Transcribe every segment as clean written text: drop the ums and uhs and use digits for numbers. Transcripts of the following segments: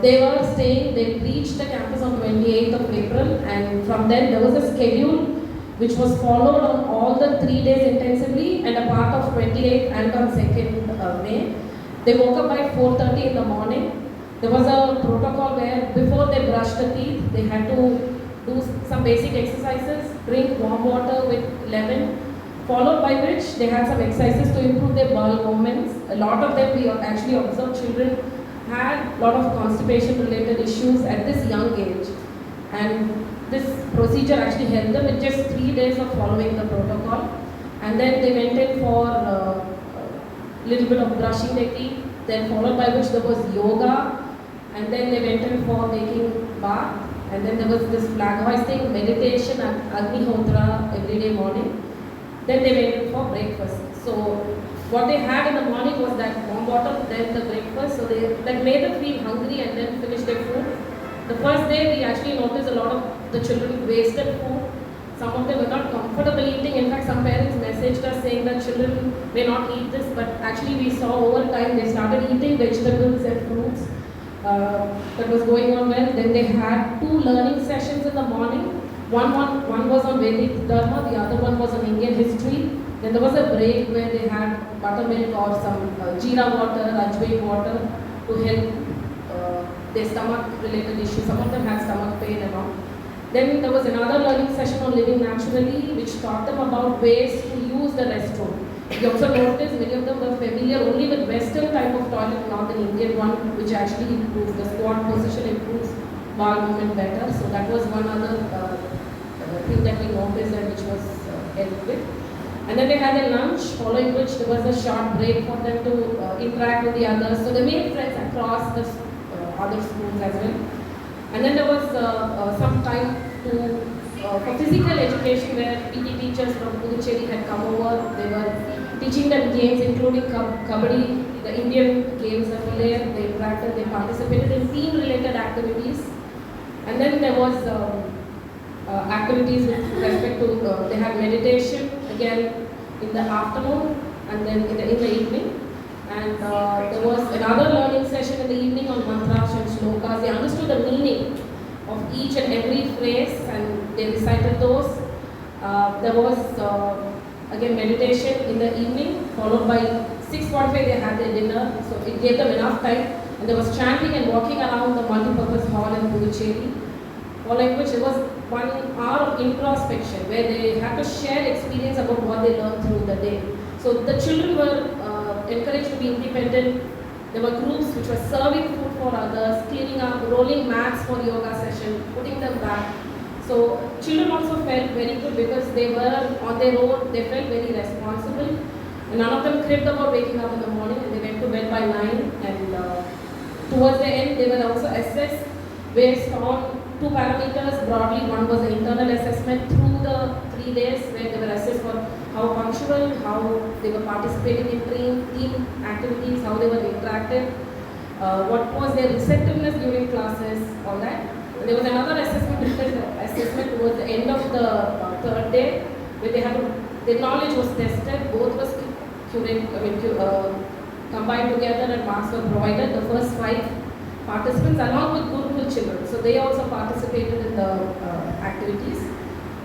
They were staying, they reached the campus on 28th of April, and from then there was a schedule which was followed on all the 3 days intensively, and a part of 28th and on 2nd May. They woke up by 4:30 in the morning. There was a protocol where before they brushed the teeth, they had to do some basic exercises, drink warm water with lemon, followed by which they had some exercises to improve their bowel movements. A lot of them, we actually observed children had a lot of constipation related issues at this young age. And this procedure actually helped them with just 3 days of following the protocol. And then they went in for a little bit of brushing their teeth, then followed by which there was yoga, and then they went in for taking bath, and then there was this flag hoisting, meditation and Agnihotra every day morning. Then they went in for breakfast. So what they had in the morning was that warm water, then the breakfast. So that made them feel hungry and then finish their food. The first day we actually noticed a lot of the children wasted food. Some of them were not comfortable eating. In fact, some parents messaged us saying that children may not eat this, but actually we saw over time they started eating vegetables and fruits. That was going on well. Then they had 2 learning sessions in the morning. One was on Vedic Dharma, the other one was on Indian history. Then there was a break where they had buttermilk or some jeera water, ajwain water to help their stomach related issues. Some of them had stomach pain and all. Then there was another learning session on living naturally, which taught them about ways to use the restroom. You also noticed many of them were familiar only with Western type of toilet, not the Indian one, which actually improves the squat position, improves bowel movement better. So that was one other thing that we noticed and which was helped with. And then they had a lunch, following which there was a short break for them to interact with the others. So they made friends across the other schools as well. And then there was some time for physical education where PT teachers from Puducherry had come over. They were teaching them games including kabaddi, the Indian games that were there. They interacted, they participated in team related activities. And then there was activities with respect to, they had meditation again in the afternoon and then in the evening. And there was another learning session in the evening on mantras and shlokas. They understood the meaning of each and every phrase and they recited those. There was again meditation in the evening, followed by 6:45 they had their dinner. So it gave them enough time. And there was chanting and walking around the multipurpose hall in Puducherry. Following which it was 1 hour of introspection where they had to share experience about what they learned through the day. So the children were encouraged to be independent. There were groups which were serving food for others, cleaning up, rolling mats for yoga session, putting them back. So children also felt very good because they were on their own, they felt very responsible. And none of them cribbed about waking up in the morning and they went to bed by 9. And towards the end they were also assessed based on 2 parameters broadly. One was the internal assessment through the 3 days where they were assessed for how punctual, how they were participating in team activities, how they were interactive, what was their receptiveness during classes, all that. And there was another assessment towards the end of the 3rd day where they had to, their knowledge was tested, both was combined together and marks were provided. The first 5 participants along with Gurukul children, so they also participated in the activities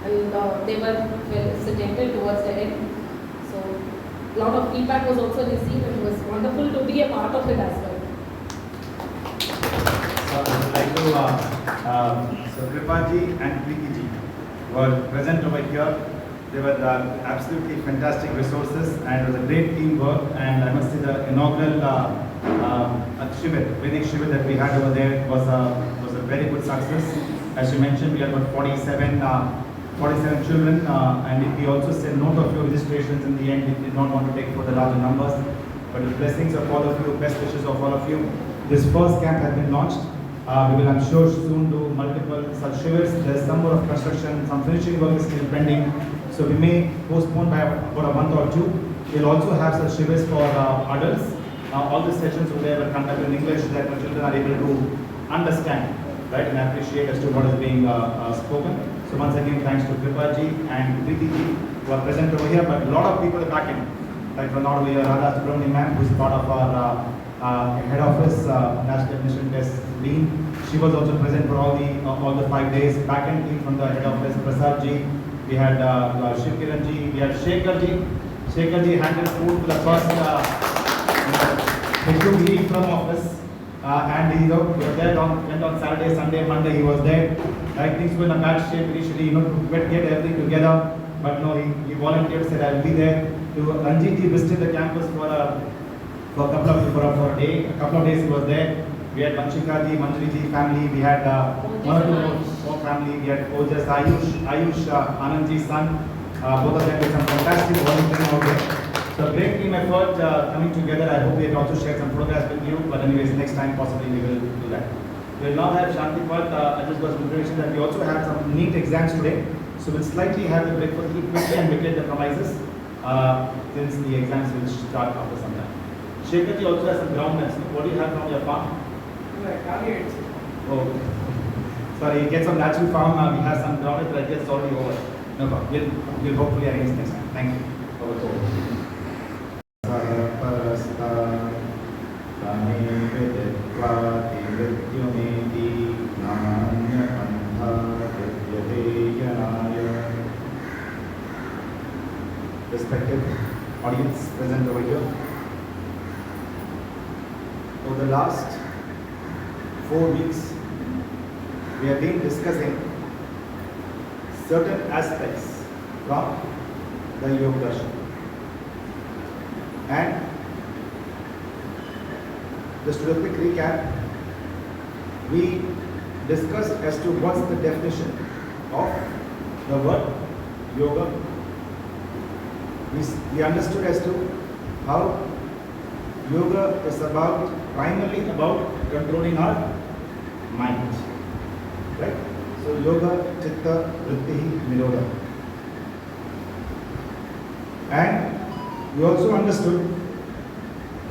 and they were felicitated towards the end. So a lot of feedback was also received and it was wonderful to be a part of it as well. So I would like to, so Kripaji and Priti were present over here. They were absolutely fantastic resources and it was a great teamwork, and I must say the inaugural Vedic Shivir that we had over there was a very good success. As you mentioned, we had about 47 children and we also said no to a few registrations in the end. We did not want to take for the larger numbers, but with blessings of all of you, best wishes of all of you. This first camp has been launched. We will, I'm sure, soon do multiple such shivers. There's some more of construction, some finishing work is still pending. So we may postpone by about a month or 2. We'll also have such shivers for adults. All the sessions will be conducted in English so that the children are able to understand, right, and appreciate as to what is being spoken. So once again, thanks to Kripaji and Priti who are present over here, but a lot of people are back in. Right, from over here, Radha Subramani ma'am, who is part of our head office, National Definition Test Dean. She was also present for all the 5 days. Back end team from the head office, Prasad ji. We had Shiv Kiran ji. We had Shekhar ji. Shekhar ji handled food to the first. He took leave from office. And he was there went on Saturday, Sunday, Monday. He was there. Like things were in a bad shape initially, to get everything together. But no, he volunteered, said I'll be there. Ranjit ji visited the campus for a day. A couple of days he was there. We had Vanshika ji, Manjari ji family. We had one or two more family. We had Ojas, Ayush, Anand ji's son. Both of them did some fantastic volunteering out there. So great team effort coming together. I hope we had also shared some photographs with you. But anyways, next time possibly we will do that. We will now have Shanti Pat. I just got some information that we also have some neat exams today. So we'll slightly have the breakfast quickly and vacate the premises since the exams will start after some time. Shekhar ji also has some groundnuts. What do you have from your farm? Oh, sorry, he gets some natural farm. We have some groundnuts, but I guess it's already over. No problem. We'll hopefully arrange next time. Thank you. Over to you. Respected audience present over here, over the last 4 weeks, we have been discussing certain aspects from the Yoga Darshan. And just to do a quick recap, we discussed as to what's the definition of the word yoga. We understood as to how yoga is primarily about controlling our mind. Right? So yoga, chitta, vritti, nirodha. And we also understood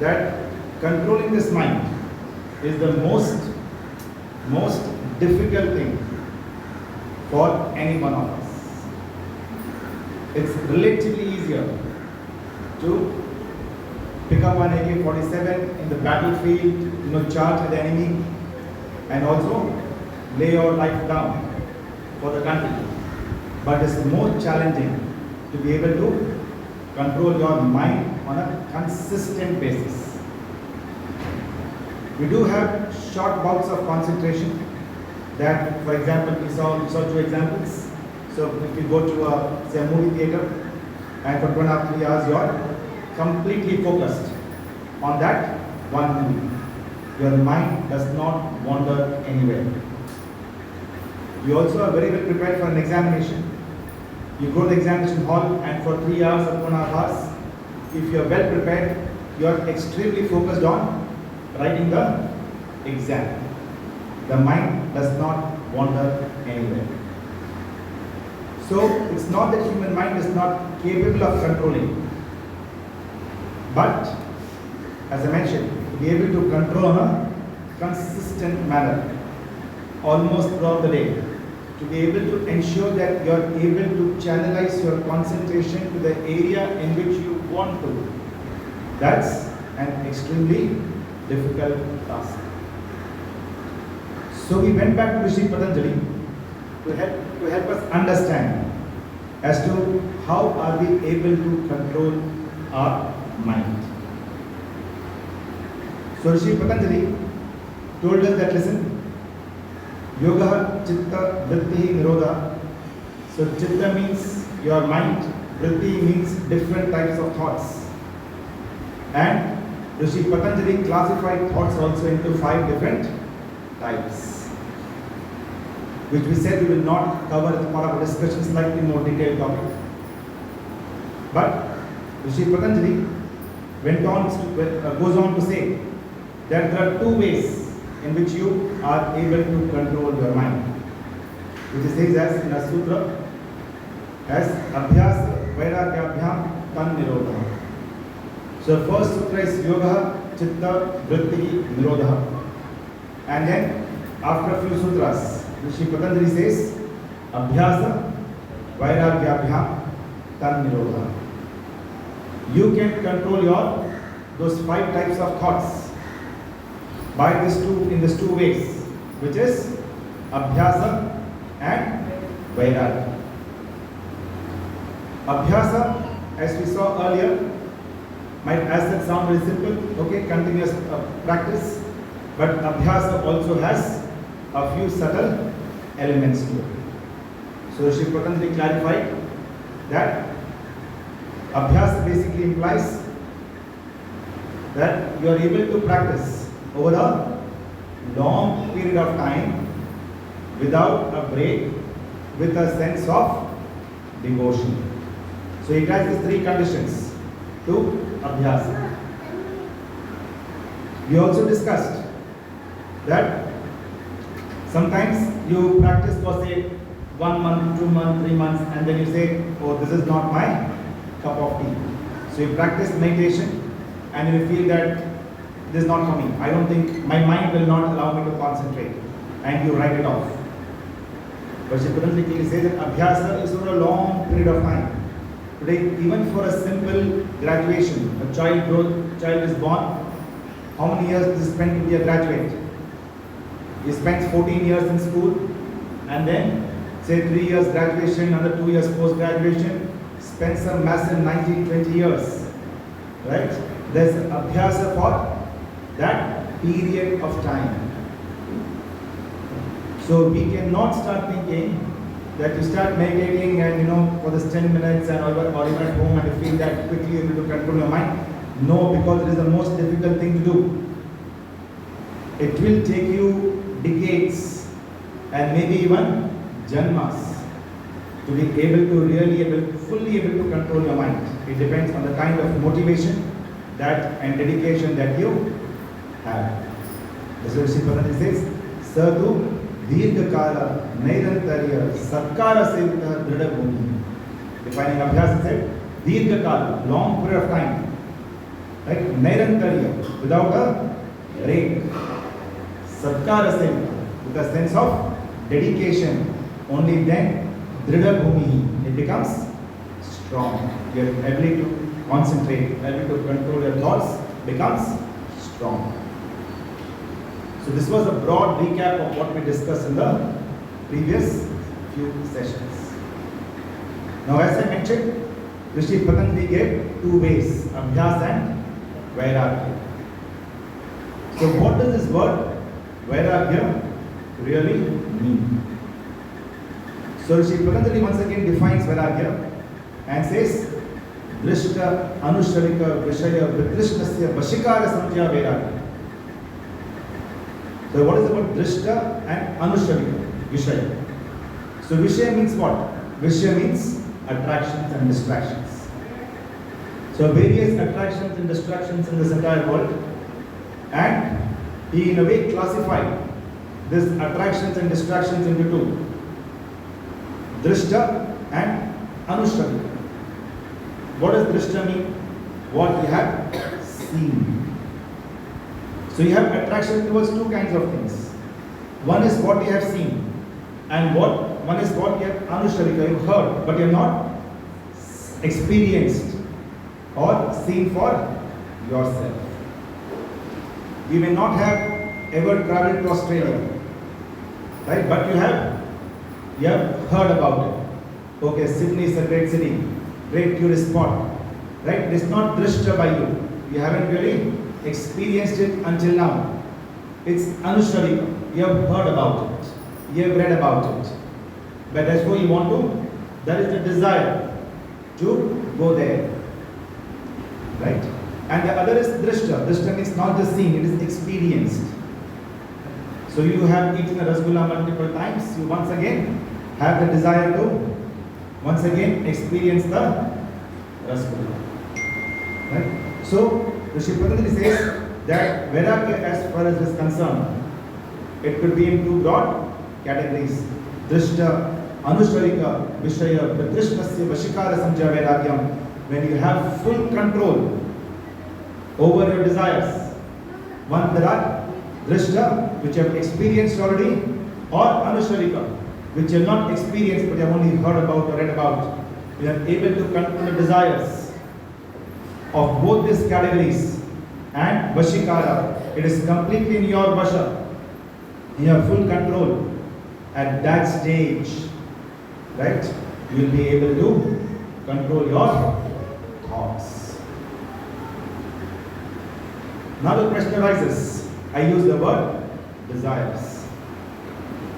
that controlling this mind is the most difficult thing for any one of us. It's relatively easier to pick up an AK-47 in the battlefield, charge at the enemy, and also lay your life down for the country. But it's more challenging to be able to control your mind on a consistent basis. We do have short bouts of concentration that, for example, we saw 2 examples. So if you go to say a movie theater and for 2.5 3 hours you are completely focused on that one movie. Your mind does not wander anywhere. You also are very well prepared for an examination. You go to the examination hall and for 3 hours or 2.5 hours, if you are well prepared, you are extremely focused on writing the exam. The mind does not wander anywhere. So it's not that human mind is not capable of controlling, but as I mentioned, to be able to control on a consistent manner, almost throughout the day, to be able to ensure that you are able to channelize your concentration to the area in which you want to. That's an extremely difficult task. So we went back to Rishi Patanjali to help us understand as to how are we able to control our mind. So Rishi Patanjali told us that, listen, yoga, chitta, vritti, nirodha. So chitta means your mind, vritti means different types of thoughts. And Rishi Patanjali classified thoughts also into 5 different types, which we said we will not cover as part of our discussion, slightly more detailed topic. But Rishi Patanjali goes on to say that there are 2 ways in which you are able to control your mind, which is says as in a sutra as abhyas vairagyabhyam tan nirodha. So first sutra is yoga, chitta, vritti, nirodha. And then after a few sutras, Rishi Patanjali says abhyasa vairagyabhyam tan nirodha. You can control those 5 types of thoughts by these two ways, which is Abhyasa and Vairagya. Abhyasa, as we saw earlier, might as that sound very simple, okay, continuous practice, but Abhyasa also has a few subtle elements to it. So Rishi Patanjali clarified that Abhyasa basically implies that you are able to practice over a long period of time without a break, with a sense of devotion. So it has these three conditions to Abhyasa. We also discussed that sometimes you practice for say 1 month, 2 months, 3 months, and then you say, oh, this is not my cup of tea. So you practice meditation and you feel that this is not for me. I don't think, my mind will not allow me to concentrate, and you write it off. But Shri Patanjali clearly says that Abhyasa is over a long period of time. Today, even for a simple graduation, a child is born, how many years does he spend to be a graduate? He spends 14 years in school, and then say 3 years graduation, another 2 years post-graduation, spends a massive 19-20 years, right? There's Abhyasa for that period of time. So we cannot start thinking that you start meditating and for this 10 minutes and or even at home and you feel that quickly you're able to control your mind. No, because it is the most difficult thing to do. It will take you decades and maybe even janmas to be able to fully able to control your mind. It depends on the kind of motivation and dedication that you have. That's what Sri Patanjali says, Sadhu Dirghakala Nairantarya Satkara Sevita Drida Bhumi. Defining Abhyasa said, Dirghakala, long period of time. Right? Nairantarya, without a break. Satkara Sevita, with a sense of dedication. Only then, Drida Bhumi, it becomes strong. Your ability to concentrate, ability to control your thoughts becomes strong. So this was a broad recap of what we discussed in the previous few sessions. Now as I mentioned, Rishi Patanjali gave two ways, Abhyasa and Vairagya. So what does this word Vairagya really mean? So Rishi Patanjali once again defines Vairagya and says, Drishta Anusharika Vishaya Vidrishnasya Vashikara Samjya Vairagya. So what is the word Drishta and Anusharika? Vishaya. So Vishaya means what? Vishaya means attractions and distractions. So various attractions and distractions in this entire world, and he in a way classified these attractions and distractions into two. Drishta and Anusharika. What does Drishta mean? What you have seen. So you have attraction towards two kinds of things. One is what you have seen, and one is what you have Anusharika, you've heard, but you have not experienced or seen for yourself. You may not have ever traveled to Australia, right? But you have heard about it. Okay, Sydney is a great city, great tourist spot, right? It is not drishta by you. You haven't really experienced it until now. It's Anusharika. You have heard about it. You have read about it. But that's what you want to, that is the desire to go there. Right? And the other is drishta. Drishta means not just seeing, it is experienced. So you have eaten a rasgulla multiple times, you once again have the desire to once again experience the rasgulla. Right? So Rishi Patanjali says that Vairagya, as far as is concerned, it could be in two broad categories. Drishta, Anusharika, Vishaya, Vidrishnasya, Vashikara Samjya Vairagyam. When you have full control over your desires. One, there are Drishta, which you have experienced already, or Anusharika, which you have not experienced but you have only heard about or read about. You are able to control the desires of both these categories. and Vashikara. It is completely in your Vasha, in your full control. At that stage, right, you will be able to control your thoughts. Now the question arises. I use the word desires,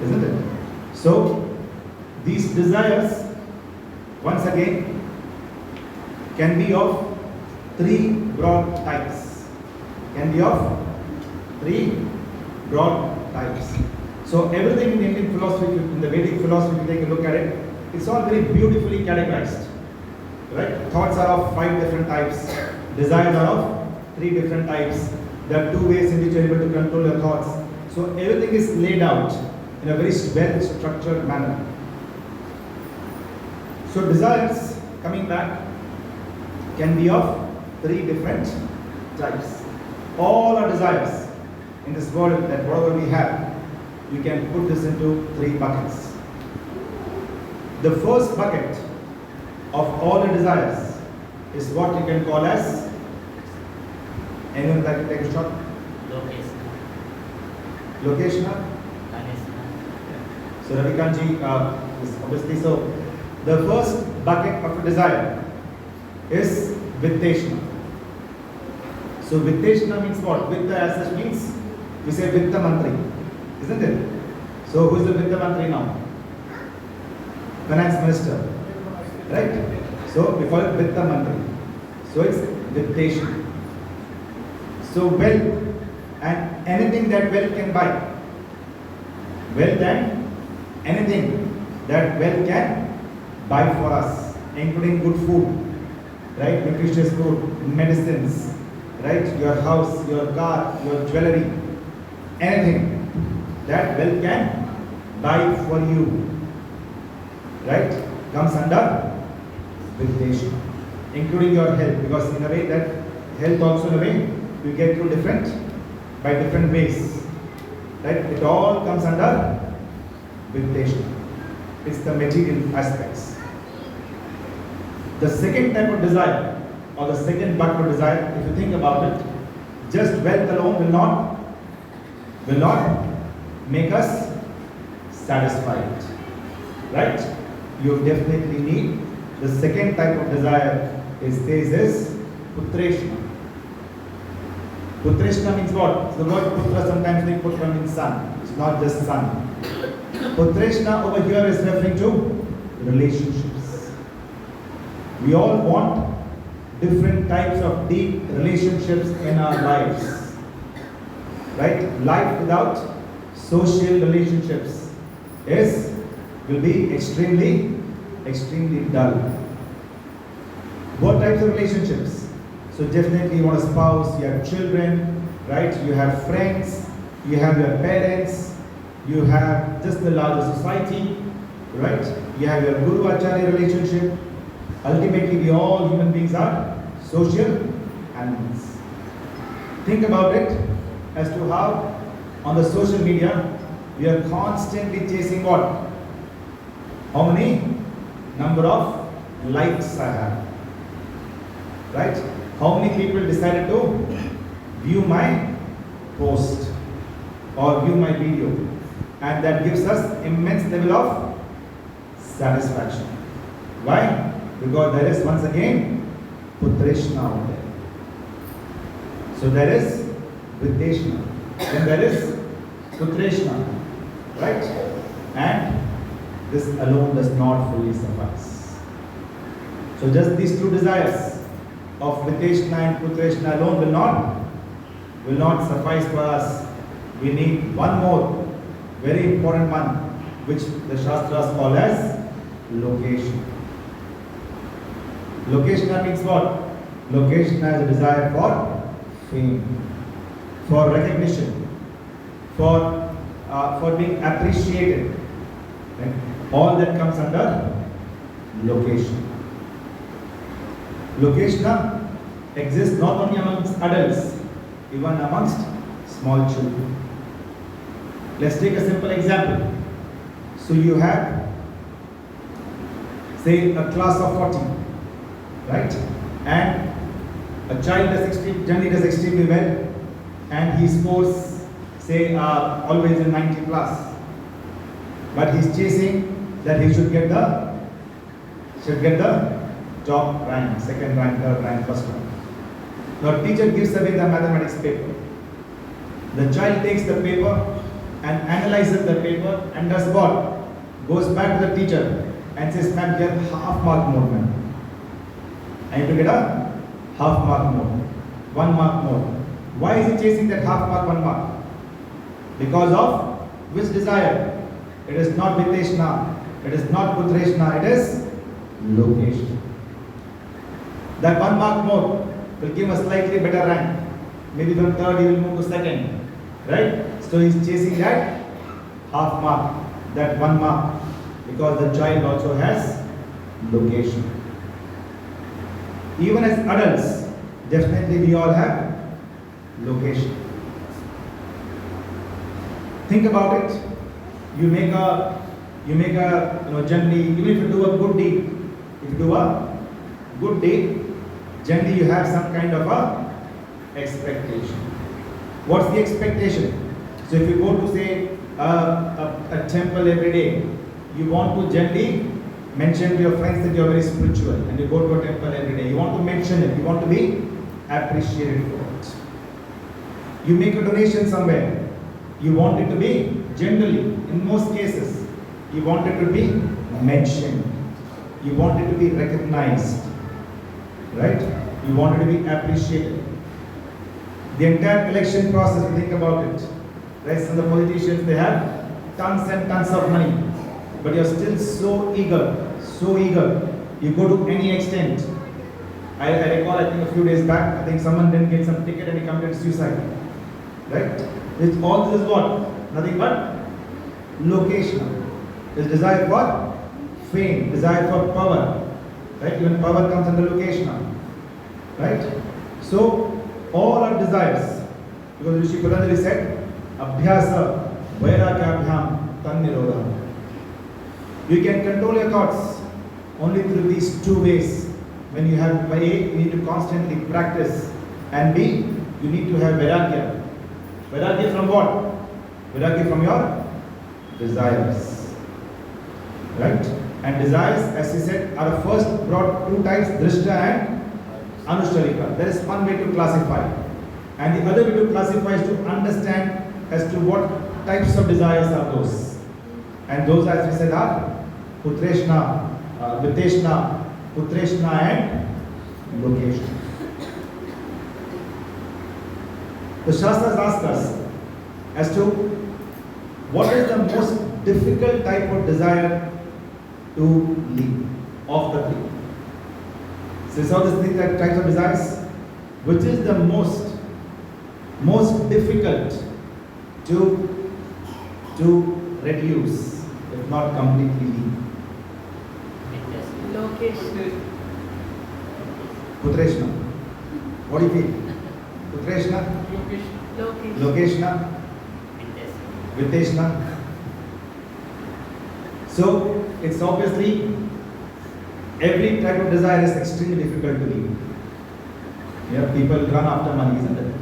isn't it? So, these desires, once again, can be of three broad types. Can be of three broad types. So everything in Indian philosophy, in the Vedic philosophy, if you take a look at it, it's all very beautifully categorized. Right? Thoughts are of 5 different types. Desires are of 3 different types. There are 2 ways in which you are able to control your thoughts. So everything is laid out in a very well structured manner. So desires, coming back, can be of 3 different types. All our desires in this world, that whatever we have, you can put this into 3 buckets. The first bucket of all the desires is what you can call as, anyone like to take a shot? Locational? So Ravikanji is obviously, so the first bucket of a desire is Vitteshna. So Vitteshna means what? Vitta as such means, we say Vitta Mantri, isn't it? So who is the Vitta Mantri now? Finance Minister, right? So we call it Vitta Mantri. So it's Vitteshna. So wealth and anything that wealth can buy. Wealth and anything that wealth can buy for us, including good food, right? Nutritious food, medicines, right? Your house, your car, your jewelry, anything that wealth can buy for you, right? Comes under Vitteshna, including your health, because in a way that health also in a way you get through by different ways, right? It all comes under Vitteshna. It's the material aspects. The second type of desire, or the second bucket of desire, if you think about it, just wealth alone will not make us satisfied, right? You definitely need the second type of desire. It says is Putreshna. Putreshna means what? The word Putra, sometimes they put one means son. It's not just son. Putreshna over here is referring to relationships. We all want different types of deep relationships in our lives. Right? Life without social relationships will be extremely dull. What types of relationships? So definitely you want a spouse, you have children, right? You have friends, you have your parents, you have just the larger society, right? You have your Guru Acharya relationship. Ultimately, we all human beings are social animals. Think about it as to how on the social media we are constantly chasing what? How many number of likes I have, right? How many people decided to view my post or view my video, and that gives us immense level of satisfaction. Why? Because there is once again Putreshna out there. So there is Vitteshna, then there is Putreshna, right? And this alone does not fully suffice. So just these 2 desires of Vitteshna and Putreshna alone will not suffice for us. We need one more very important one, which the Shastras call as location. Location means what? Location has a desire for fame, for recognition, for being appreciated. Right? All that comes under location. Location exists not only amongst adults, even amongst small children. Let's take a simple example. So you have, say, a class of 40, right? And A child generally does extremely well, and he scores, say, always in 90 plus. But he's chasing that he should get the top rank, second rank, third rank, first rank. Now, teacher gives away the mathematics paper. The child takes the paper and analyzes the paper and does what? Goes back to the teacher and says, "Ma'am, get half mark more, ma'am. I need to get a half mark more, 1 mark more." Why is he chasing that half mark, 1 mark? Because of which desire? It is not Viteshna, it is not Putreshna, it is location. That 1 mark more will give a slightly better rank. Maybe from third he will move to second. Right? So he is chasing that half mark, that 1 mark, because the child also has location. Even as adults, definitely we all have location. Think about it. You make a generally, even if you do a good deed, generally you have some kind of a expectation. What's the expectation? So if you go to say a temple every day, you want to generally mention to your friends that you are very spiritual, and you go to a temple every day. You want to mention it. You want to be appreciated for it. You make a donation somewhere. You want it to be generally, in most cases, you want it to be mentioned. You want it to be recognized. Right? You want it to be appreciated. The entire election process, you think about it. Right? Some of the politicians, they have tons and tons of money, but you're still so eager. You go to any extent. I recall, I think a few days back, I think someone didn't get some ticket and he committed suicide. Right? It's all this is what? Nothing but location. His desire for fame, desire for power. Right? Even power comes under location. Right? So, all our desires, because Rishi Patanjali said, Abhyasa Vairagyabhyam Tannirodha. You can control your thoughts only through these 2 ways. When you have A, you need to constantly practice, and B, you need to have Vairagya. Vairagya from what? Vairagya from your desires. Right? And desires, as he said, are first brought 2 types, Drishta and Anushtarika. There is one way to classify. And the other way to classify is to understand as to what types of desires are those. And those, as we said, are Putreshna, Viteshna, Putreshna and location. The Shastras ask us as to what is the most difficult type of desire to leave of the 3. So saw the 3 types of desires. Which is the most difficult to reduce, if not completely leave? Location. Putreshna. What do you feel? Putreshna? Location. Lokeshna? Viteshna? So, it's obviously every type of desire is extremely difficult to leave. Yeah, people run after money, isn't it?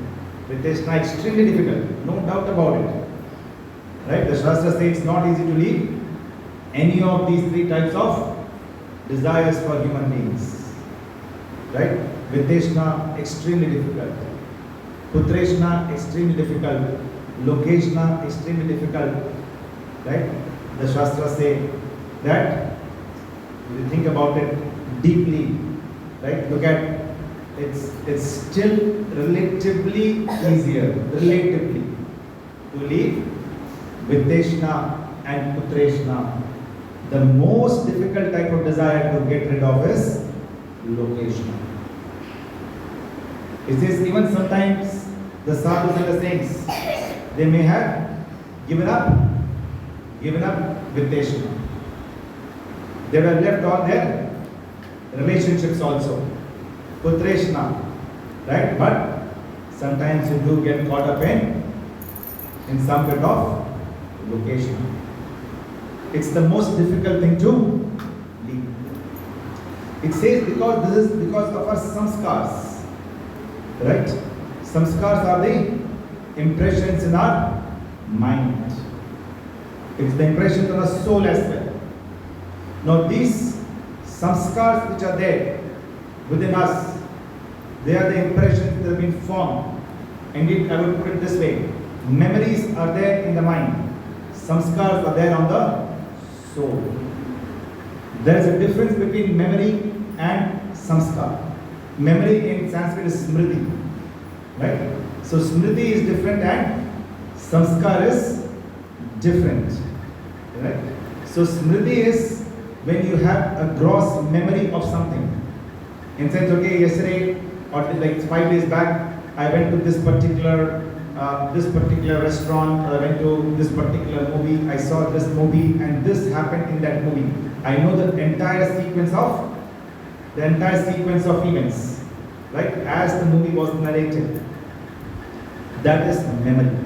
Viteshna, extremely difficult, no doubt about it. Right? The Shastra says it's not easy to leave any of these 3 types of desires for human beings. Right? Viteshna, extremely difficult. Putreshna, extremely difficult. Lokeshna, extremely difficult. Right? The Shastras say that, if you think about it deeply, right? Look at, it's still relatively easier, to leave Viteshna and Putreshna. The most difficult type of desire to get rid of is Lokeshna. It says even sometimes the sadhus and the saints, they may have given up Viteshna. They were left on their relationships also. Putreshna, right? But sometimes you do get caught up in some bit of location. It's the most difficult thing to leave. It says because this is because of our samskars. Right? Samskars are the impressions in our mind. It's the impressions on the soul as well. Now these samskars which are there within us, they are the impressions that have been formed. Indeed, I would put it this way. Memories are there in the mind. Samskars are there on the soul. There is a difference between memory and samskar. Memory in Sanskrit is smriti. Right? So smriti is different and samskar is different. Right? So smriti is when you have a gross memory of something. In sense, okay, yesterday or like 5 days back, I went to this particular restaurant, or I went to this particular movie, I saw this movie and this happened in that movie. I know the entire sequence of events, right, as the movie was narrated. That is memory.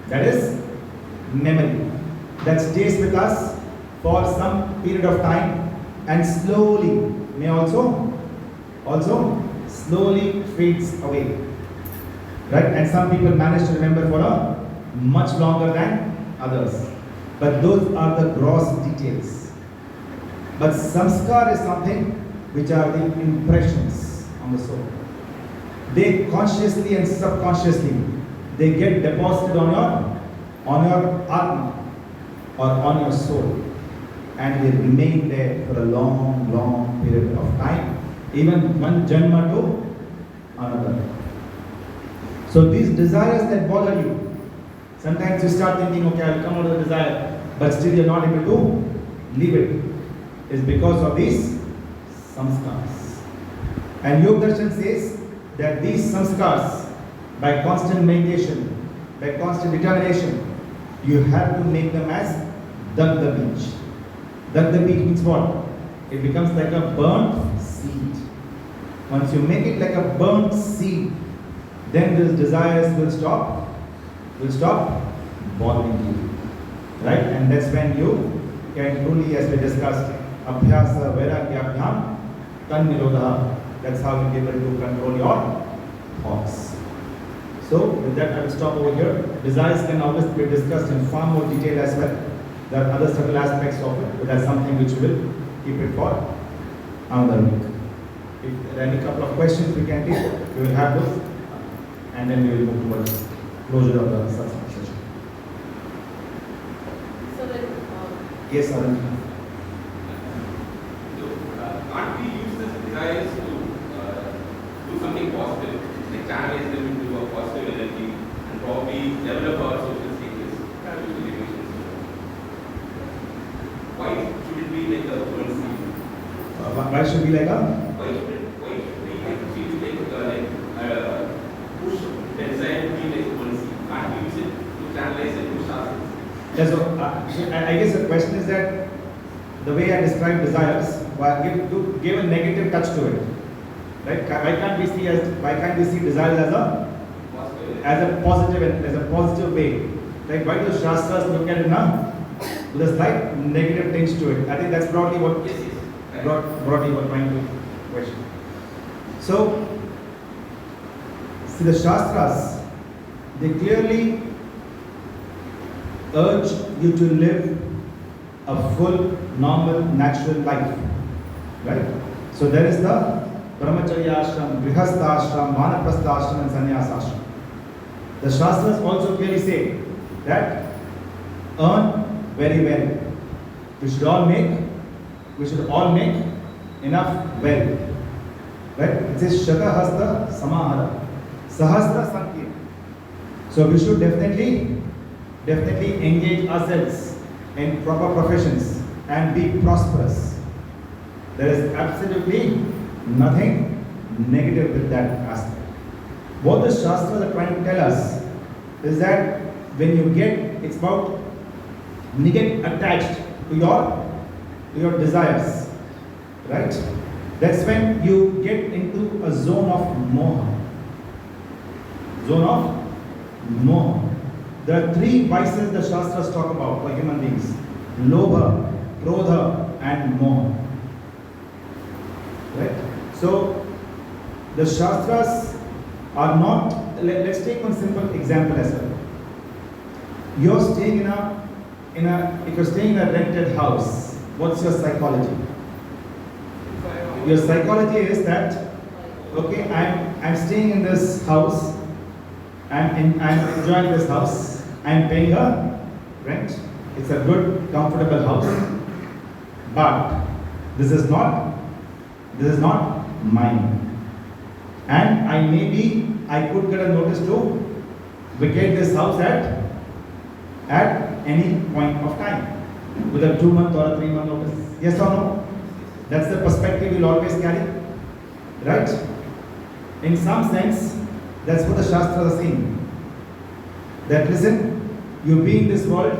That is memory. That stays with us for some period of time and slowly, may also slowly fades away. Right? And some people manage to remember for a much longer than others. But those are the gross details. But samskar is something which are the impressions on the soul. They consciously and subconsciously, they get deposited on your atma or on your soul, and they remain there for a long, long period of time, even one janma to another. So these desires that bother you, sometimes you start thinking, okay, I'll come out of the desire, but still you're not able to leave it. It's because of these samskars. And Yoga Darshan says that these samskars, by constant meditation, by constant determination, you have to make them as dagda beach. Dagda beach means what? It becomes like a burnt seed. Once you make it like a burnt seed, then these desires will stop bothering you. Right? And that's when you can truly, as we discussed, abhyasa vairagyabhyam tan nirodha. That's how you'll be able to control your thoughts. So with that, I will stop over here. Desires can always be discussed in far more detail as well. There are other subtle aspects of it, but that's something which we will keep it for another week. If there are any couple of questions we can take, we will have those, and then we will move towards closure of the satsang session. So then, Yes, Arun. Can't we use these desires to do something positive, like channelize them into a positive energy and probably develop our social status through relations? Why should it be like a burn seed? Why should we like a? Why should we like feel like push the desire to be like a burn seed? Can't we use it to channelize it to shastras? Yeah, so I guess the question is that the way I describe desires, give a negative touch to it, right? Why can't we see desires as a positive way? Like why do Shastras look at it now with a slight negative tinge to it? I think that's broadly what broadly what trying to question. So see, the Shastras, they clearly urge you to live a full, normal, natural life. Right? So there is the Brahmacharya ashram, Grihastha ashram, Vanaprastha ashram, and Sannyas ashram. The Shastras also clearly say that earn very well. We should all make enough wealth. Right? It says Shatahasta Samahara, Sahasra Sankir. So we should definitely engage ourselves in proper professions and be prosperous. There is absolutely nothing negative with that aspect. What the Shastras are trying to tell us is that when you get attached to your desires, right? That's when you get into a zone of moha. There are three vices the Shastras talk about for human beings: Lobha, Krodha, and Moha. Right? So, the Shastras are not, let's take one simple example as well. You're staying if you're staying in a rented house, what's your psychology? Your psychology is that, okay, I'm staying in this house, I'm enjoying this house, I'm paying a rent, it's a good, comfortable house, but this is not mine. And I could get a notice to vacate this house at any point of time with a 2-month or a 3-month notice. Yes or no? That's the perspective you'll always carry, right? In some sense, that's what the Shastras are saying. That listen, you be in this world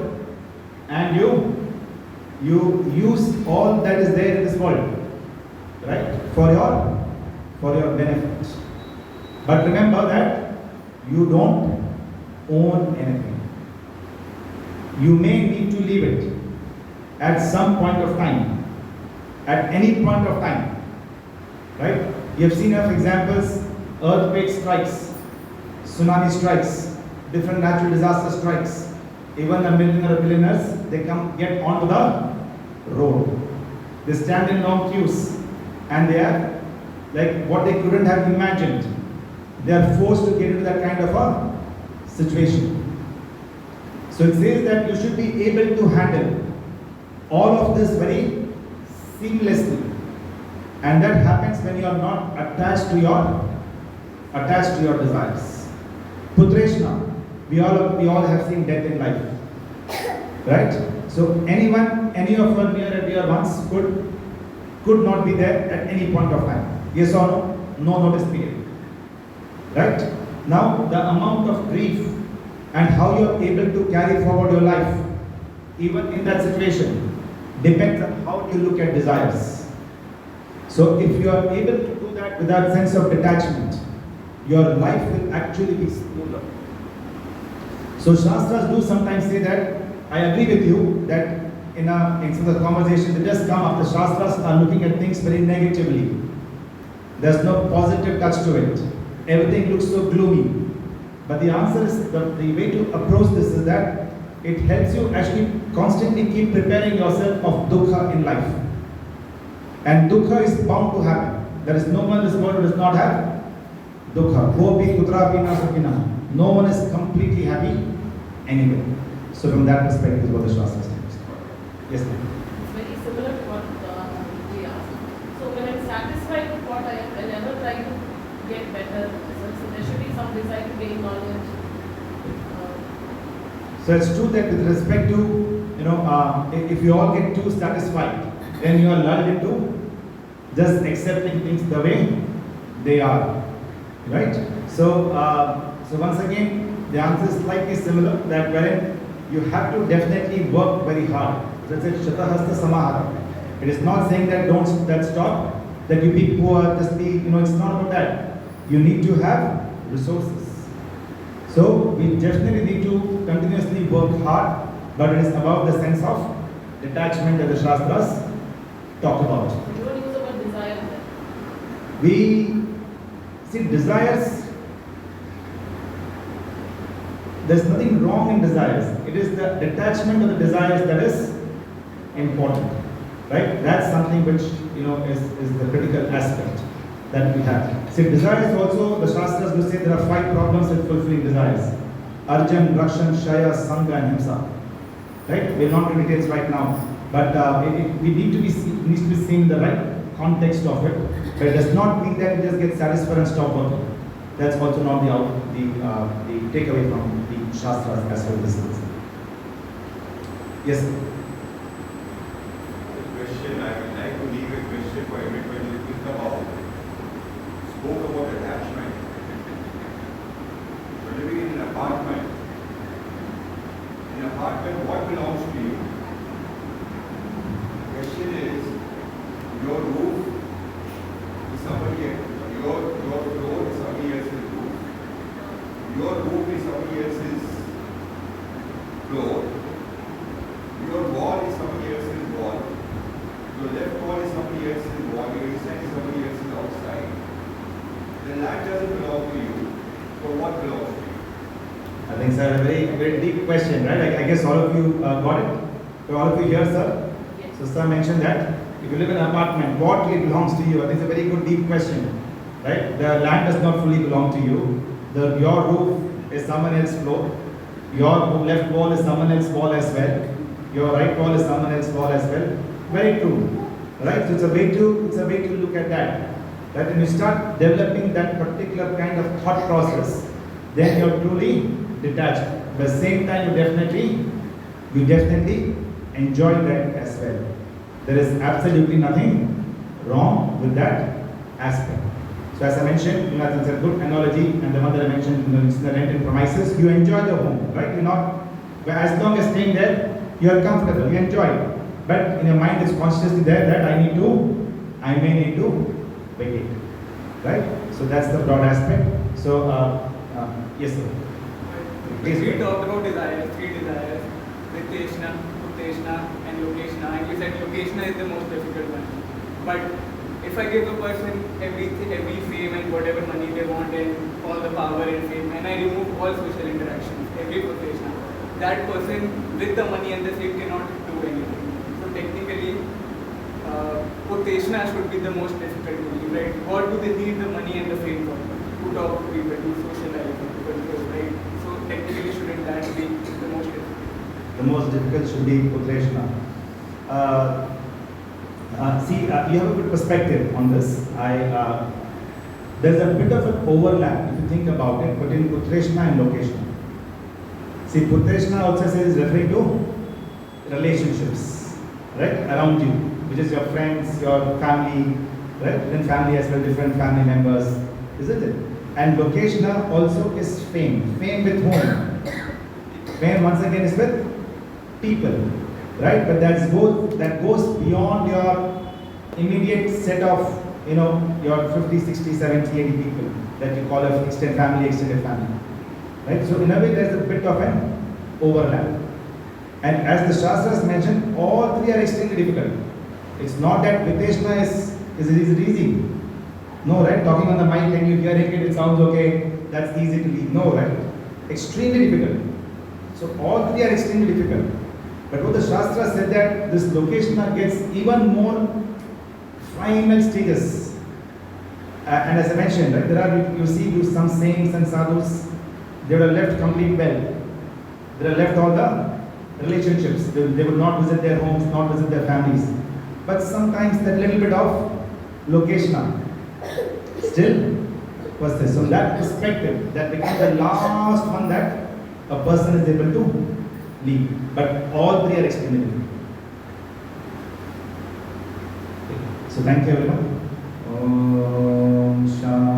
and you use all that is there in this world, right? For your benefit. But remember that you don't own anything. You may need to leave it at some point of time, at any point of time, right? You have seen enough examples: earthquake strikes, tsunami strikes, different natural disaster strikes. Even the millionaire or billionaires, they get onto the road. They stand in long queues, and they are like what they couldn't have imagined. They are forced to get into that kind of a situation. So it says that you should be able to handle all of this very seamlessly, and that happens when you are not attached to your desires. Putreshna, we all have seen death in life, right? So any of our near and dear ones could not be there at any point of time. Yes or no? No notice period. Right? Now the amount of grief and how you are able to carry forward your life, even in that situation, depends on how you look at desires. So if you are able to do that with that sense of detachment, your life will actually be smoother. So Shastras do sometimes say that, I agree with you, that in some of the conversations that just come up, the Shastras are looking at things very negatively. There's no positive touch to it. Everything looks so gloomy. But the answer is, the way to approach this is that it helps you actually constantly keep preparing yourself of dukkha in life. And dukkha is bound to happen. There is no one in this world who does not have dukkha. Gopi kutrapi na sukhina. No one is completely happy anyway. So from that perspective is what the Shastras say. Yes, ma'am. It's very similar to what we asked. So when I'm satisfied with what I am, I never try to get better. So there should be some desire to gain knowledge. So it's true that with respect to, if you all get too satisfied, then you are lulled into just accepting things the way they are, right? So once again, the answer is slightly similar, that wherein you have to definitely work very hard. So it's Shatahasta Samahara. It is not saying that stop, that you be poor, just be, it's not about that. You need to have resources. So we definitely need to continuously work hard, but it is about the sense of detachment that the Shastras talk about. You don't use the word desire there. We see desires. There's nothing wrong in desires. It is the detachment of the desires that is important, right? That's something which is the critical aspect that we have. See, desires also, the Shastras will say there are 5 problems with fulfilling desires: Arjan, Rakshan, Shaya, Sangha, and Himsa. Right? We're not in details right now, but we needs to be seen in the right context of it. But it does not mean that we just get satisfied and stop working. That's also not the takeaway from the Shastras as well as this is. Yes. The question, I would like to leave a question for everybody to think about. Spoke about attachment. You're living in an apartment. In an apartment, what belongs to you? The question is, your roof is somebody else. Your floor is somebody else's roof. Your roof is somebody else's floor. Your wall is somebody else's wall. Your left wall is somebody else's wall. Your inside is somebody else's outside. The land doesn't belong to you. for what belongs to you? I think, sir, a very deep question, right? I guess all of you got it. So all of you here, sir. Yes. So sir mentioned that if you live in an apartment, what really belongs to you? I think it's a very good deep question, right? The land does not fully belong to you. Your roof is someone else's floor. Your left wall is someone else's wall as well. Your right wall is someone else's wall as well. Very true, right? So it's a way to look at that. That when you start developing that particular kind of thought process, then you're truly detached. At the same time, you definitely enjoy that as well. There is absolutely nothing wrong with that aspect. So as I mentioned, I think it's a good analogy, and the one that I mentioned, it's the rented premises. You enjoy the home, right? You're not, as long as staying there, you're comfortable, you enjoy it. But in your mind, it's consciously there that I may need to vacate, right? So that's the broad aspect. So yes, sir. Please. We talked about desires, three desires: Viteshna, Uteshna, and Lokeshna. And you said Lokeshna is the most difficult one. But if I give a person everything, every fame and whatever money they want and all the power and fame, and I remove all social interactions, every Uteshna, that person with the money and the fame cannot do anything. So technically, Uteshna should be the most difficult to live, right? What do they need the money and the fame for? To talk to people, to socialize, to control, right? So technically, shouldn't that be the most difficult? The most difficult should be Utreshna. You have a good perspective on this. There's a bit of an overlap if you think about it between Utreshna and Lokeshna. See, Utreshna also says referring to relationships, right, around you, which is your friends, your family, right? Then family as well, different family members, isn't it? And Lokeshna also is fame. Fame with whom? Fame once again is with people, right? But that goes beyond your immediate set of, your 50, 60, 70, 80 people that you call a extended family, right? So in a way, there's a bit of an overlap. And as the Shastras mentioned, all three are extremely difficult. It's not that Viteshna is easy. No, right? Talking on the mic and you hearing it sounds okay, that's easy to leave. No, right? Extremely difficult. So all three are extremely difficult. But what the Shastra said that this Lokeshna gets even more final stages. And as I mentioned, right, there are some saints and sadhus, they would have left complete well. They would have left all the relationships. They would not visit their homes, not visit their families. But sometimes that little bit of Lokeshna still persists. So that perspective, that becomes the last one that a person is able to leave. But all three are extremely difficult. So thank you everyone. Om Shanti.